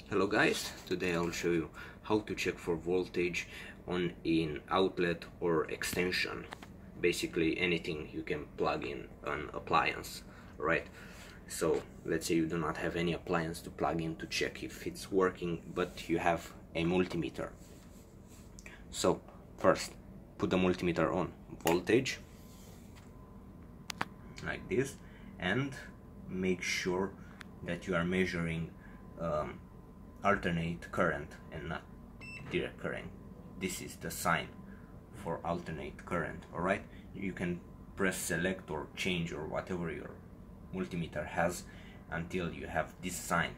Hello guys, today I'll show you how to check for voltage on an outlet or extension. Basically anything you can plug in an appliance, right? So let's say you do not have any appliance to plug in to check if it's working, but you have a multimeter. So first put the multimeter on voltage like this and make sure that you are measuring alternate current and not direct current. This is the sign for alternate current. Alright, you can press select or change or whatever your multimeter has until you have this sign,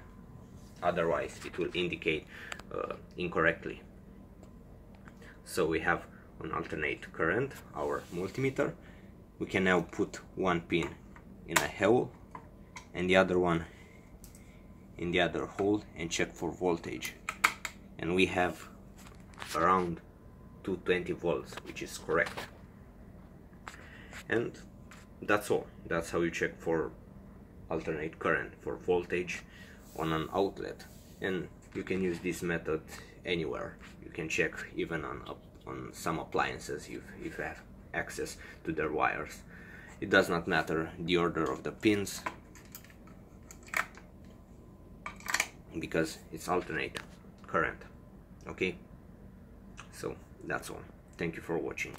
otherwise it will indicate incorrectly. So we have on alternate current our multimeter. We can now put one pin in a hole and the other one in the other hole and check for voltage, and we have around 220 volts, which is correct. And that's all. That's how you check for alternate current, for voltage on an outlet. And you can use this method anywhere. You can check even on some appliances if you have access to their wires. It does not matter the order of the pins, because it's alternate current. Okay, so that's all. Thank you for watching.